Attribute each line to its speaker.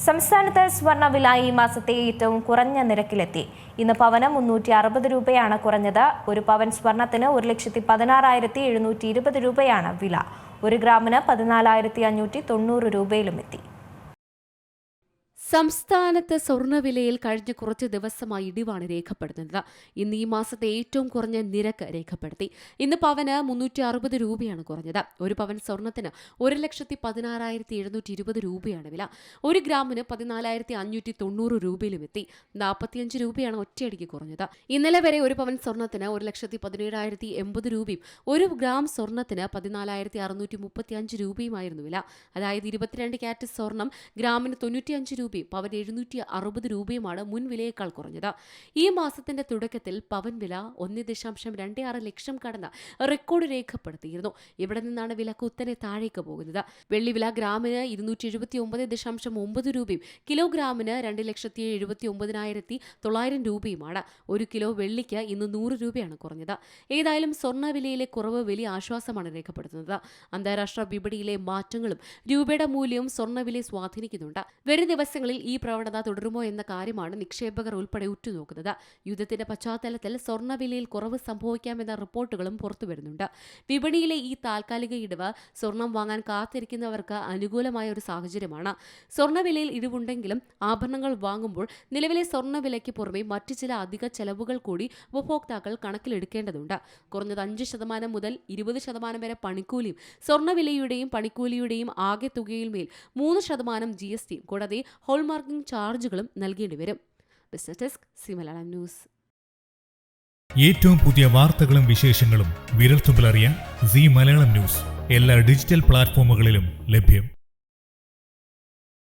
Speaker 1: സംസ്ഥാനത്ത് സ്വർണ്ണവില ഈ മാസത്തെ ഏറ്റവും കുറഞ്ഞ നിരക്കിലെത്തി. ഇന്ന് പവന് 360 രൂപയാണ് കുറഞ്ഞത്. ഒരു പവൻ സ്വർണത്തിന് 1,16,720 രൂപയാണ് വില. 1 ഗ്രാമിന് 14,590 രൂപയിലും എത്തി.
Speaker 2: സംസ്ഥാനത്ത് സ്വർണ്ണവിലയിൽ കഴിഞ്ഞ കുറച്ച് ദിവസമായി ഇടിവാണ് രേഖപ്പെടുത്തുന്നത്. ഇന്ന് ഈ മാസത്തെ ഏറ്റവും കുറഞ്ഞ നിരക്ക് രേഖപ്പെടുത്തി. ഇന്ന് പവന് 360 രൂപയാണ് കുറഞ്ഞത്. ഒരു പവൻ സ്വർണത്തിന് 1,16,720 രൂപയാണ് വില. 1 ഗ്രാമിന് 14,590 രൂപയിലും എത്തി. 45 രൂപയാണ് ഒറ്റയടിക്ക് കുറഞ്ഞത്. ഇന്നലെ വരെ ഒരു പവൻ സ്വർണത്തിന് 1,17,080 രൂപയും 1 ഗ്രാം സ്വർണത്തിന് 14,635 രൂപയുമായിരുന്നു വില. അതായത് 22 ക്യാരറ്റ് സ്വർണം ഗ്രാമിന് 95 രൂപയും പവൻ 760 രൂപയുമാണ് മുൻ വിലയേക്കാൾ കുറഞ്ഞത്. ഈ മാസത്തിന്റെ തുടക്കത്തിൽ പവൻ വില 1.26 ലക്ഷം കടന്ന് റെക്കോർഡ് രേഖപ്പെടുത്തിയിരുന്നു. ഇവിടെ നിന്നാണ് വില കുത്തനെ താഴേക്ക് പോകുന്നത്. വെള്ളി വില ഗ്രാമിന് 279.9 രൂപയും കിലോഗ്രാമിന് 2,79,900 രൂപയുമാണ്. 1 കിലോ വെള്ളിക്ക് ഇന്ന് 100 രൂപയാണ് കുറഞ്ഞത്. ഏതായാലും സ്വർണ്ണവിലയിലെ കുറവ് വലിയ ആശ്വാസമാണ് രേഖപ്പെടുത്തുന്നത്. അന്താരാഷ്ട്ര വിപണിയിലെ മാറ്റങ്ങളും രൂപയുടെ മൂല്യവും സ്വർണ്ണവിലയെ സ്വാധീനിക്കുന്നുണ്ട്. വരും ദിവസങ്ങളിൽ ഈ പ്രവണത തുടരുമോ എന്ന കാര്യമാണ് നിക്ഷേപകർ ഉൾപ്പെടെ ഉറ്റുനോക്കുന്നത്. യുദ്ധത്തിന്റെ പശ്ചാത്തലത്തിൽ സ്വർണ്ണവിലയിൽ കുറവ് സംഭവിക്കാമെന്ന റിപ്പോർട്ടുകളും പുറത്തുവരുന്നുണ്ട്. വിപണിയിലെ ഈ താൽക്കാലിക ഇടിവ് സ്വർണം വാങ്ങാൻ കാത്തിരിക്കുന്നവർക്ക് അനുകൂലമായ ഒരു സാഹചര്യമാണ്. സ്വർണ്ണവിലയിൽ ഇടിവുണ്ടെങ്കിലും ആഭരണങ്ങൾ വാങ്ങുമ്പോൾ നിലവിലെ സ്വർണ്ണവിലയ്ക്ക് പുറമെ മറ്റു ചില അധിക ചെലവുകൾ കൂടി ഉപഭോക്താക്കൾ കണക്കിലെടുക്കേണ്ടതുണ്ട്. കുറഞ്ഞത് 5% മുതൽ 20% വരെ പണിക്കൂലിയും സ്വർണ്ണവിലയുടെയും പണിക്കൂലിയുടെയും ആകെ തുകയിന്മേൽ 3% GST കൂടാതെ ഹോൾമാർക്കിംഗ് ചാർജുകളും നൽകേണ്ടി വരും. Business desk C Malayalam news.
Speaker 3: ഏറ്റവും പുതിയ വാർത്തകളും വിശേഷങ്ങളും വിരൽത്തുമ്പിലറിയാൻ സി മലയാളം ന്യൂസ് എല്ലാ ഡിജിറ്റൽ പ്ലാറ്റ്ഫോമുകളിലും ലഭ്യം.